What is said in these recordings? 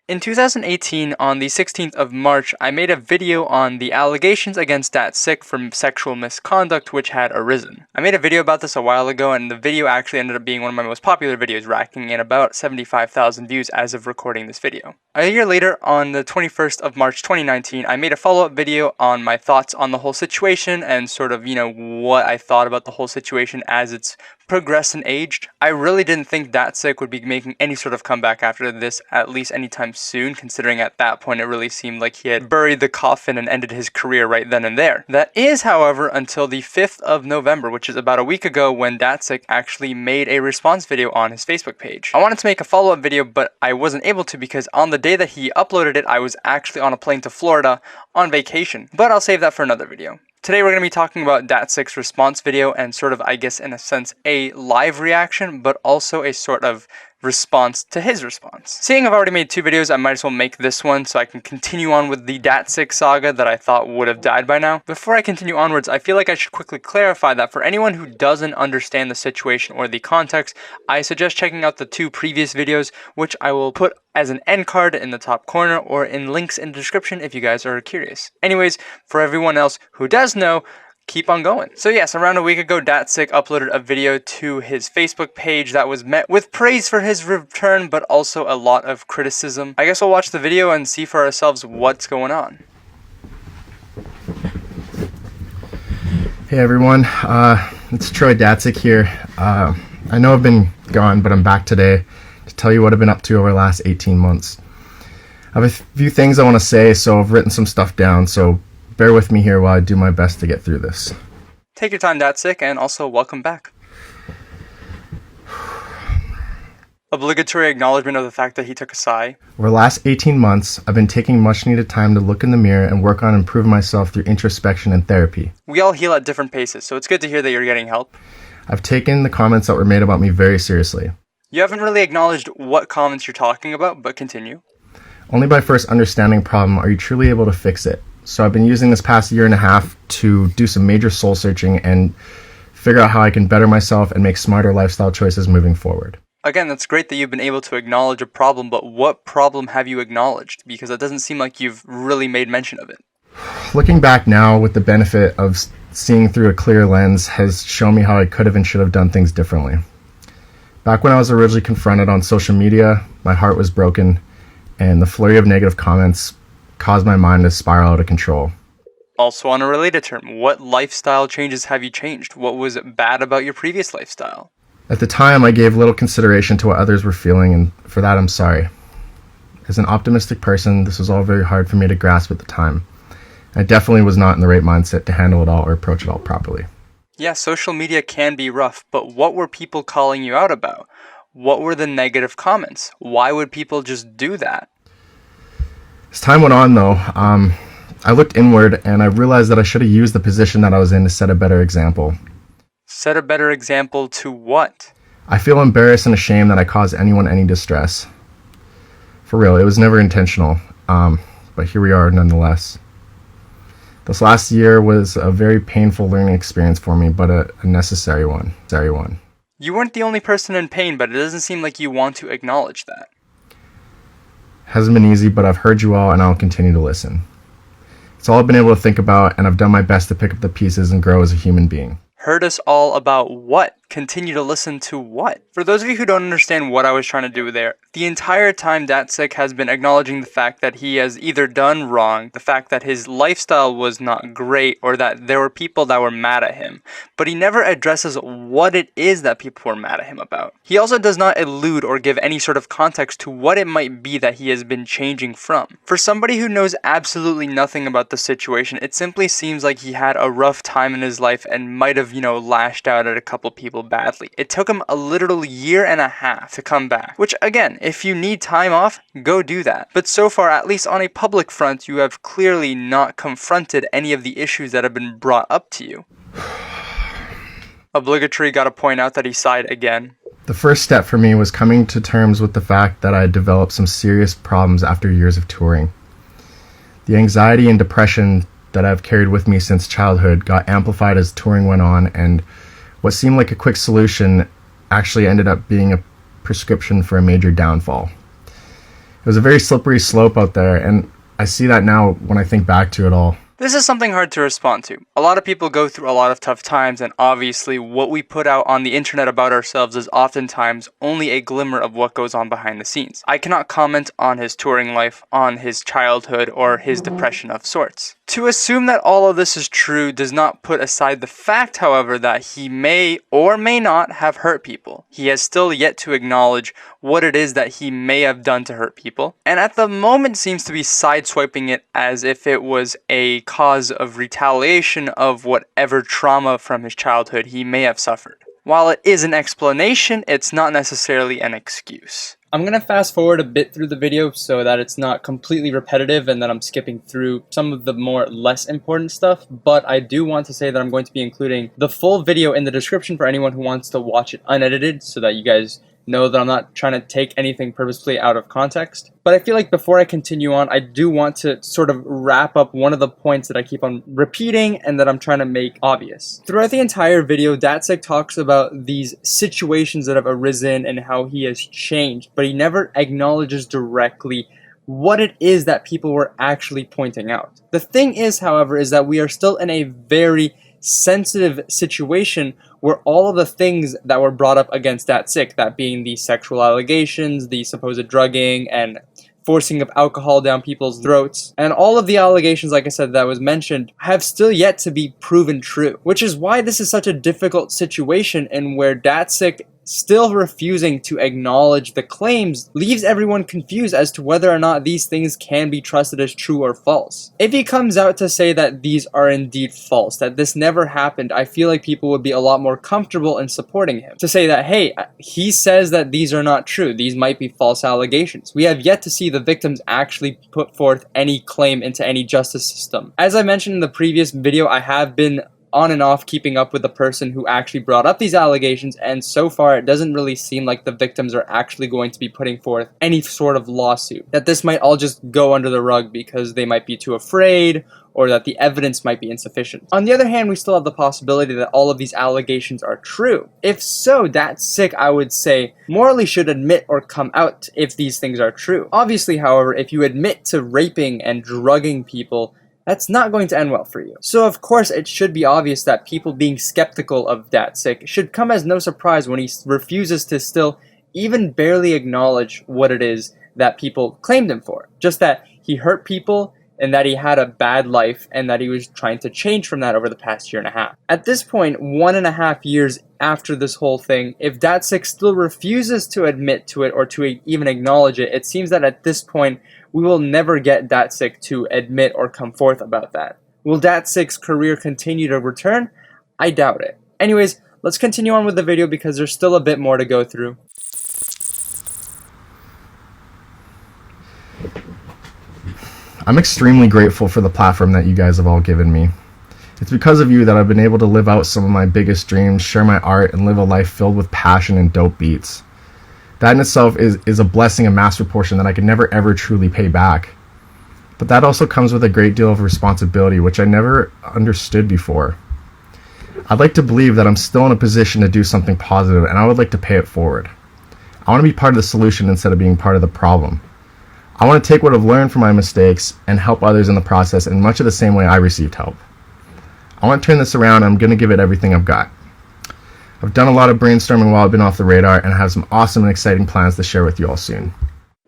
In 2018, on the 16th of March, I made a video on the allegations against Datsik for sexual misconduct which had arisen. I made a video about this a while ago, and the video actually ended up being one of my most popular videos, racking in about 75,000 views as of recording this video. A year later, on the 21st of March 2019, I made a follow-up video on my thoughts on the whole situation and sort of, what I thought about the whole situation as it's progressed and aged. I really didn't think Datsik would be making any sort of comeback after this, at least anytime soon, considering at that point it really seemed like he had buried the coffin and ended his career right then and there. That is, however, until the 5th of November, which is about a week ago, when Datsik actually made a response video on his Facebook page. I wanted to make a follow-up video, but I wasn't able to because on the day that he uploaded it, I was actually on a plane to Florida on vacation. But I'll save that for another video. Today we're going to be talking about Datsik's response video and sort of, I guess in a sense, a live reaction, but also a sort of response to his response. Seeing I've already made 2 videos, I might as well make this one so I can continue on with the Datsik saga that I thought would have died by now. Before I continue onwards, I feel like I should quickly clarify that for anyone who doesn't understand the situation or the context, I suggest checking out the 2 previous videos, which I will put as an end card in the top corner or in links in the description if you guys are curious. Anyways, for everyone else who does know, keep on going. So yes, around a week ago, Datsik uploaded a video to his Facebook page that was met with praise for his return, but also a lot of criticism. I guess we'll watch the video and see for ourselves what's going on. Hey everyone, it's Troy Datsik here. I know I've been gone, but I'm back today to tell you what I've been up to over the last 18 months. I have a few things I want to say, so I've written some stuff down, so bear with me here while I do my best to get through this. Take your time, Datsik, and also welcome back. Obligatory acknowledgement of the fact that he took a sigh. Over the last 18 months, I've been taking much needed time to look in the mirror and work on improving myself through introspection and therapy. We all heal at different paces, so it's good to hear that you're getting help. I've taken the comments that were made about me very seriously. You haven't really acknowledged what comments you're talking about, but continue. Only by first understanding a problem are you truly able to fix it. So I've been using this past year and a half to do some major soul searching and figure out how I can better myself and make smarter lifestyle choices moving forward. Again, that's great that you've been able to acknowledge a problem, but what problem have you acknowledged? Because it doesn't seem like you've really made mention of it. Looking back now with the benefit of seeing through a clear lens has shown me how I could have and should have done things differently. Back when I was originally confronted on social media, my heart was broken and the flurry of negative comments caused my mind to spiral out of control. Also on a related term, what lifestyle changes have you changed? What was bad about your previous lifestyle? At the time, I gave little consideration to what others were feeling, and for that I'm sorry. As an optimistic person, this was all very hard for me to grasp at the time. I definitely was not in the right mindset to handle it all or approach it all properly. Yeah, social media can be rough, but what were people calling you out about? What were the negative comments? Why would people just do that? As time went on, though, I looked inward and I realized that I should have used the position that I was in to set a better example. Set a better example to what? I feel embarrassed and ashamed that I caused anyone any distress. For real, it was never intentional, but here we are nonetheless. This last year was a very painful learning experience for me, but a necessary one. You weren't the only person in pain, but it doesn't seem like you want to acknowledge that. Hasn't been easy, but I've heard you all and I'll continue to listen. It's all I've been able to think about, and I've done my best to pick up the pieces and grow as a human being. Heard us all about what? Continue to listen to what? For those of you who don't understand what I was trying to do there, the entire time Datsik has been acknowledging the fact that he has either done wrong, the fact that his lifestyle was not great, or that there were people that were mad at him. But he never addresses what it is that people were mad at him about. He also does not allude or give any sort of context to what it might be that he has been changing from. For somebody who knows absolutely nothing about the situation, it simply seems like he had a rough time in his life and might have, lashed out at a couple people badly. It took him a literal year and a half to come back, which again, if you need time off, go do that. But so far, at least on a public front, you have clearly not confronted any of the issues that have been brought up to you. Obligatory gotta point out that he sighed again. The first step for me was coming to terms with the fact that I had developed some serious problems after years of touring. The anxiety and depression that I've carried with me since childhood got amplified as touring went on, and what seemed like a quick solution actually ended up being a prescription for a major downfall. was a very slippery slope out there, and I see that now when I think back to it all. This is something hard to respond to. A lot of people go through a lot of tough times, and obviously what we put out on the internet about ourselves is oftentimes only a glimmer of what goes on behind the scenes. I cannot comment on his touring life, on his childhood, or his depression of sorts. To assume that all of this is true does not put aside the fact, however, that he may or may not have hurt people. He has still yet to acknowledge what it is that he may have done to hurt people, and at the moment seems to be sideswiping it as if it was a cause of retaliation of whatever trauma from his childhood he may have suffered. While it is an explanation, it's not necessarily an excuse. I'm going to fast forward a bit through the video so that it's not completely repetitive and that I'm skipping through some of the more less important stuff, but I do want to say that I'm going to be including the full video in the description for anyone who wants to watch it unedited so that you guys know that I'm not trying to take anything purposefully out of context. But I feel like before I continue on, I do want to sort of wrap up one of the points that I keep on repeating and that I'm trying to make obvious. Throughout the entire video, Datsik talks about these situations that have arisen and how he has changed, but he never acknowledges directly what it is that people were actually pointing out. The thing is, however, is that we are still in a very sensitive situation where all of the things that were brought up against Datsik, that being the sexual allegations, the supposed drugging, and forcing of alcohol down people's throats, and all of the allegations, like I said, that was mentioned, have still yet to be proven true. Which is why this is such a difficult situation, and where Datsik still refusing to acknowledge the claims leaves everyone confused as to whether or not these things can be trusted as true or false. If he comes out to say that these are indeed false, that this never happened, I feel like people would be a lot more comfortable in supporting him. To say that, hey, he says that these are not true, these might be false allegations. We have yet to see the victims actually put forth any claim into any justice system. As I mentioned in the previous video, I have been on and off keeping up with the person who actually brought up these allegations, and so far it doesn't really seem like the victims are actually going to be putting forth any sort of lawsuit. That this might all just go under the rug because they might be too afraid, or that the evidence might be insufficient. On the other hand, we still have the possibility that all of these allegations are true. If so, Datsik, I would say, morally should admit or come out if these things are true. Obviously, however, if you admit to raping and drugging people, that's not going to end well for you. So of course it should be obvious that people being skeptical of Datsik should come as no surprise when he refuses to still even barely acknowledge what it is that people claimed him for. Just that he hurt people and that he had a bad life and that he was trying to change from that over the past year and a half. At this point, 1.5 years after this whole thing, if Datsik still refuses to admit to it or to even acknowledge it, it seems that at this point we will never get Datsik to admit or come forth about that. Will Datsik's career continue to return? I doubt it. Anyways, let's continue on with the video because there's still a bit more to go through. I'm extremely grateful for the platform that you guys have all given me. It's because of you that I've been able to live out some of my biggest dreams, share my art, and live a life filled with passion and dope beats. That in itself is a blessing, a master portion that I can never ever truly pay back. But that also comes with a great deal of responsibility, which I never understood before. I'd like to believe that I'm still in a position to do something positive, and I would like to pay it forward. I want to be part of the solution instead of being part of the problem. I want to take what I've learned from my mistakes and help others in the process in much of the same way I received help. I want to turn this around, and I'm going to give it everything I've got. I've done a lot of brainstorming while I've been off the radar, and I have some awesome and exciting plans to share with you all soon.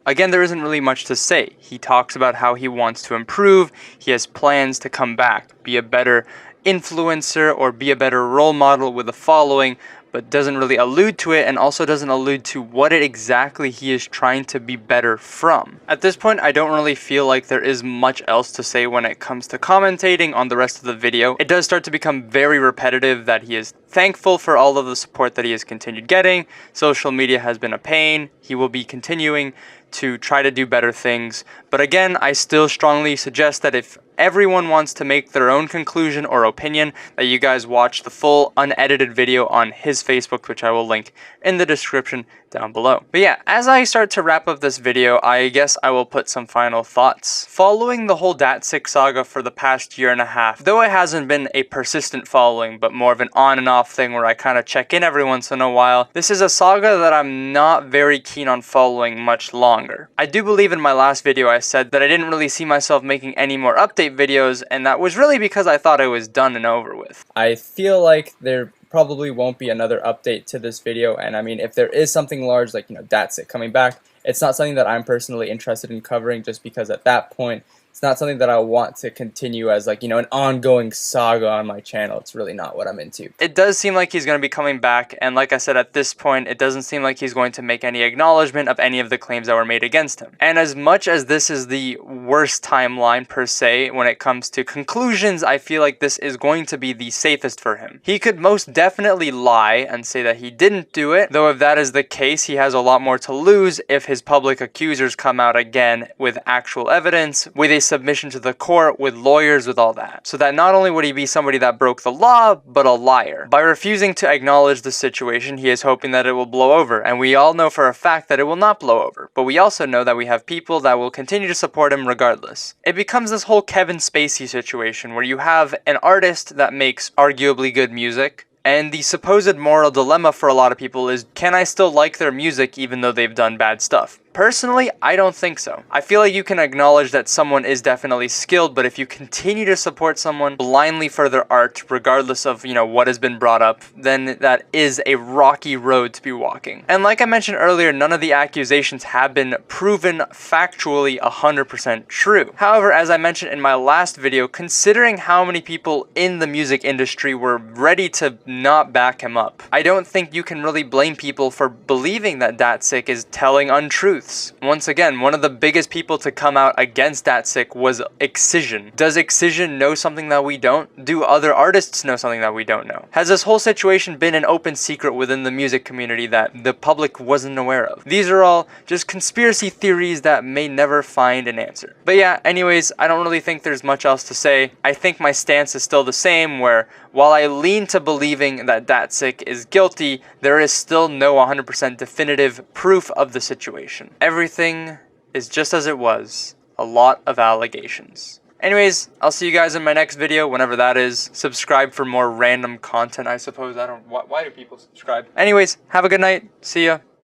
Again, there isn't really much to say. He talks about how he wants to improve, he has plans to come back, be a better influencer or be a better role model with a following, but doesn't really allude to it and also doesn't allude to what it exactly he is trying to be better from. At this point, I don't really feel like there is much else to say when it comes to commentating on the rest of the video. It does start to become very repetitive that he is thankful for all of the support that he has continued getting. Social media has been a pain. He will be continuing to try to do better things. But again, I still strongly suggest that if everyone wants to make their own conclusion or opinion, that you guys watch the full unedited video on his Facebook, which I will link in the description down below. But yeah, as I start to wrap up this video, I guess I will put some final thoughts. Following the whole Datsik saga for the past year and a half, though it hasn't been a persistent following, but more of an on and off thing where I kind of check in every once in a while, this is a saga that I'm not very keen on following much longer. I do believe in my last video I said that I didn't really see myself making any more update videos, and that was really because I thought it was done and over with. I feel like there probably won't be another update to this video, and I mean, if there is something large like, Datsik coming back, it's not something that I'm personally interested in covering, just because at that point it's not something that I want to continue as like, an ongoing saga on my channel. It's really not what I'm into. It does seem like he's going to be coming back, and like I said, at this point, it doesn't seem like he's going to make any acknowledgement of any of the claims that were made against him. And as much as this is the worst timeline per se when it comes to conclusions, I feel like this is going to be the safest for him. He could most definitely lie and say that he didn't do it, though if that is the case, he has a lot more to lose if his public accusers come out again with actual evidence, with a submission to the court, with lawyers, with all that. So that not only would he be somebody that broke the law, but a liar. By refusing to acknowledge the situation, he is hoping that it will blow over, and we all know for a fact that it will not blow over. But we also know that we have people that will continue to support him regardless. It becomes this whole Kevin Spacey situation where you have an artist that makes arguably good music, and the supposed moral dilemma for a lot of people is, can I still like their music even though they've done bad stuff? Personally, I don't think so. I feel like you can acknowledge that someone is definitely skilled, but if you continue to support someone blindly for their art, regardless of, what has been brought up, then that is a rocky road to be walking. And like I mentioned earlier, none of the accusations have been proven factually 100% true. However, as I mentioned in my last video, considering how many people in the music industry were ready to not back him up, I don't think you can really blame people for believing that Datsik is telling untruths. Once again, one of the biggest people to come out against Datsik was Excision. Does Excision know something that we don't? Do other artists know something that we don't know? Has this whole situation been an open secret within the music community that the public wasn't aware of? These are all just conspiracy theories that may never find an answer. But yeah, anyways, I don't really think there's much else to say. I think my stance is still the same, where while I lean to believing that Datsik is guilty, there is still no 100% definitive proof of the situation. Everything is just as it was, a lot of allegations. Anyways, I'll see you guys in my next video, whenever that is. Subscribe for more random content, I suppose. Why do people subscribe? Anyways, have a good night. See ya.